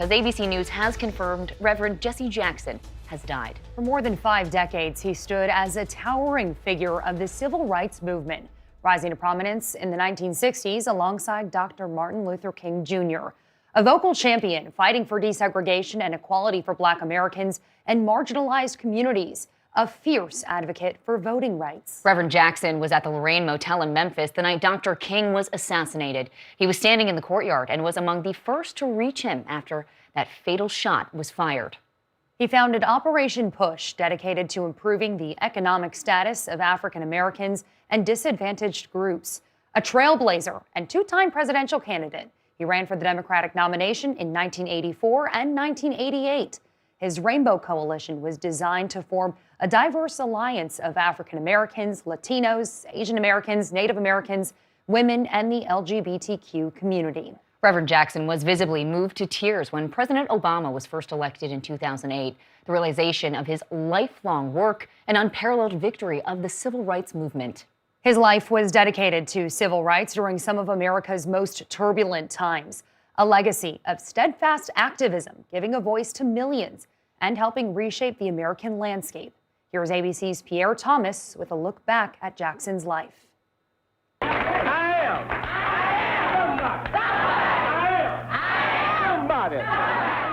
As ABC News has confirmed, Reverend Jesse Jackson has died. For more than 5 decades, he stood as a towering figure of the civil rights movement, rising to prominence in the 1960s alongside Dr. Martin Luther King Jr., a vocal champion fighting for desegregation and equality for Black Americans and marginalized communities, a fierce advocate for voting rights. Reverend Jackson was at the Lorraine Motel in Memphis the night Dr. King was assassinated. He was standing in the courtyard and was among the first to reach him after that fatal shot was fired. He founded Operation Push, dedicated to improving the economic status of African Americans and disadvantaged groups. A trailblazer and 2-time presidential candidate, he ran for the Democratic nomination in 1984 and 1988. His Rainbow Coalition was designed to form a diverse alliance of African Americans, Latinos, Asian Americans, Native Americans, women, and the LGBTQ community. Reverend Jackson was visibly moved to tears when President Obama was first elected in 2008. The realization of his lifelong work and unparalleled victory of the civil rights movement. His life was dedicated to civil rights during some of America's most turbulent times. A legacy of steadfast activism, giving a voice to millions and helping reshape the American landscape. Here's ABC's Pierre Thomas with a look back at Jackson's life.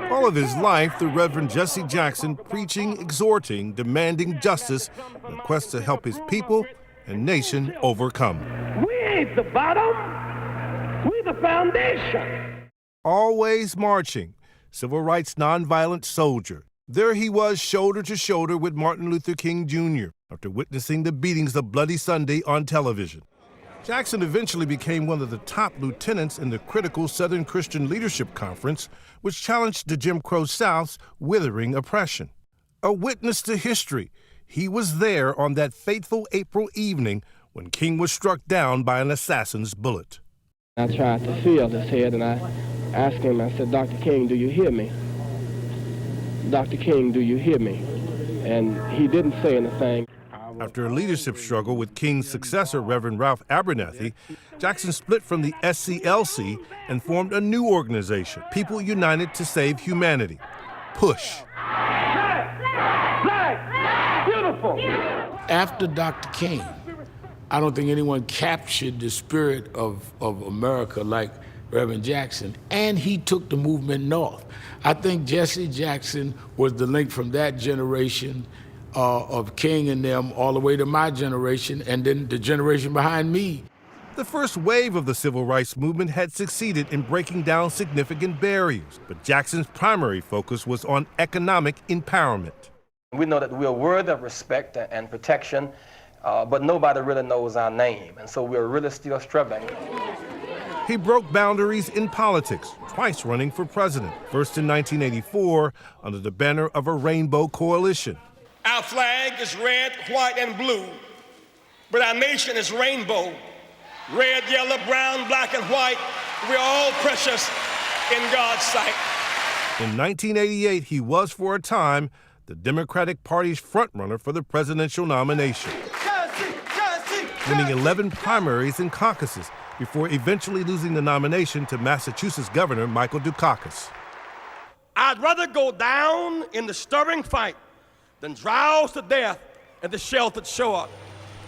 All of his life, the Reverend Jesse Jackson preaching, exhorting, demanding justice in a quest to help his people and nation overcome. We ain't the bottom, we the foundation. Always marching, civil rights nonviolent soldier. There he was, shoulder to shoulder with Martin Luther King Jr. after witnessing the beatings of Bloody Sunday on television. Jackson eventually became one of the top lieutenants in the critical Southern Christian Leadership Conference, which challenged the Jim Crow South's withering oppression. A witness to history, he was there on that fateful April evening when King was struck down by an assassin's bullet. I tried to feel his head, and I asked him, I said, Dr. King, do you hear me? Dr. King, do you hear me? And he didn't say anything. After a leadership struggle with King's successor, Reverend Ralph Abernathy, Jackson split from the SCLC and formed a new organization, People United to Save Humanity, PUSH. Black, beautiful. After Dr. King, I don't think anyone captured the spirit of America like Reverend Jackson, and he took the movement north. I think Jesse Jackson was the link from that generation of King and them all the way to my generation, and then the generation behind me. The first wave of the civil rights movement had succeeded in breaking down significant barriers, but Jackson's primary focus was on economic empowerment. We know that we are worthy of respect and protection, but nobody really knows our name, and so we're really still struggling. He broke boundaries in politics, twice running for president, first in 1984 under the banner of a Rainbow Coalition. Our flag is red, white, and blue, but our nation is rainbow. Red, yellow, brown, black, and white, we're all precious in God's sight. In 1988, he was, for a time, the Democratic Party's frontrunner for the presidential nomination, winning 11 primaries and caucuses before eventually losing the nomination to Massachusetts Governor Michael Dukakis. I'd rather go down in the stirring fight than drowse to death at the sheltered shore.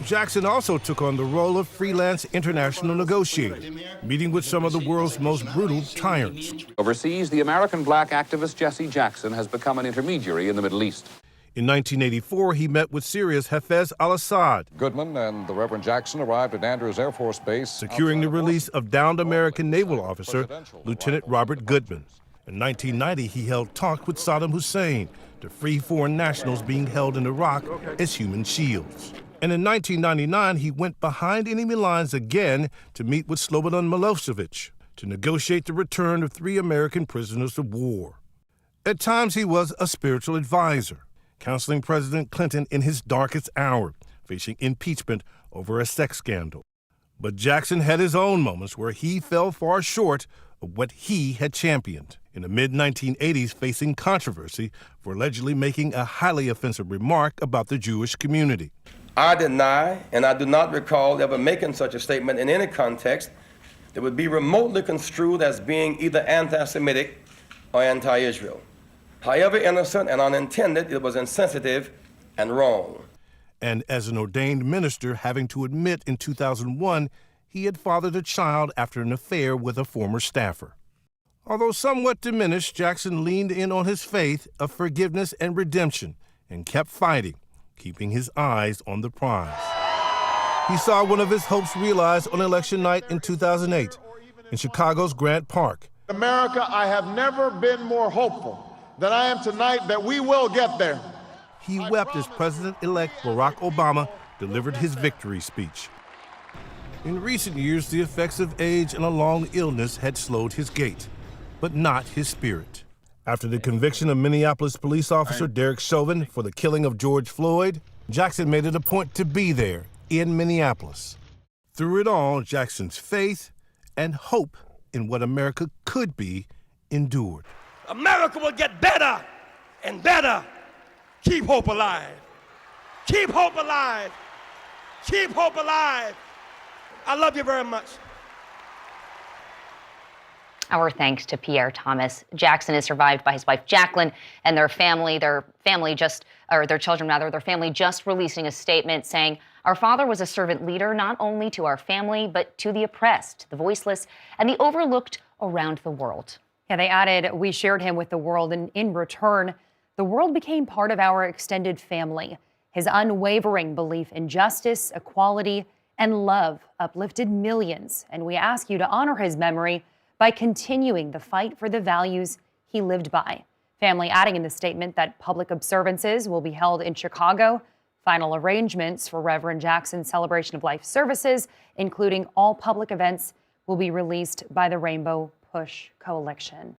Jackson also took on the role of freelance international negotiator, meeting with some of the world's most brutal tyrants. Overseas, the American black activist Jesse Jackson has become an intermediary in the Middle East. In 1984, he met with Syria's Hafez al-Assad, Goodman and the Reverend Jackson arrived at Andrews Air Force Base, securing the release of downed American naval officer Lieutenant Robert Goodman. In 1990, he held talks with Saddam Hussein to free foreign nationals being held in Iraq as human shields. And in 1999, he went behind enemy lines again to meet with Slobodan Milosevic to negotiate the return of 3 American prisoners of war. At times, he was a spiritual advisor, counseling President Clinton in his darkest hour, facing impeachment over a sex scandal. But Jackson had his own moments where he fell far short of what he had championed. In the mid-1980s, facing controversy for allegedly making a highly offensive remark about the Jewish community. I deny, and I do not recall ever making such a statement in any context that would be remotely construed as being either anti-Semitic or anti-Israel. However innocent and unintended, it was insensitive and wrong. And as an ordained minister, having to admit in 2001 he had fathered a child after an affair with a former staffer. Although somewhat diminished, Jackson leaned in on his faith of forgiveness and redemption and kept fighting, keeping his eyes on the prize. He saw one of his hopes realized on election night in 2008 in Chicago's Grant Park. America, I have never been more hopeful than I am tonight that we will get there. He wept as President-elect Barack Obama delivered his victory speech. In recent years, the effects of age and a long illness had slowed his gait, but not his spirit. After the conviction of Minneapolis police officer Derek Chauvin for the killing of George Floyd, Jackson made it a point to be there in Minneapolis. Through it all, Jackson's faith and hope in what America could be endured. America will get better and better. Keep hope alive. Keep hope alive. Keep hope alive. I love you very much. Our thanks to Pierre Thomas. Jackson is survived by his wife Jacqueline and their family just releasing a statement saying, "Our father was a servant leader not only to our family, but to the oppressed, the voiceless, and the overlooked around the world." Yeah, they added, "We shared him with the world, and in return, the world became part of our extended family. His unwavering belief in justice, equality, and love uplifted millions, and we ask you to honor his memory by continuing the fight for the values he lived by." Family adding in the statement that public observances will be held in Chicago. Final arrangements for Reverend Jackson's Celebration of Life services, including all public events, will be released by the Rainbow Push Coalition.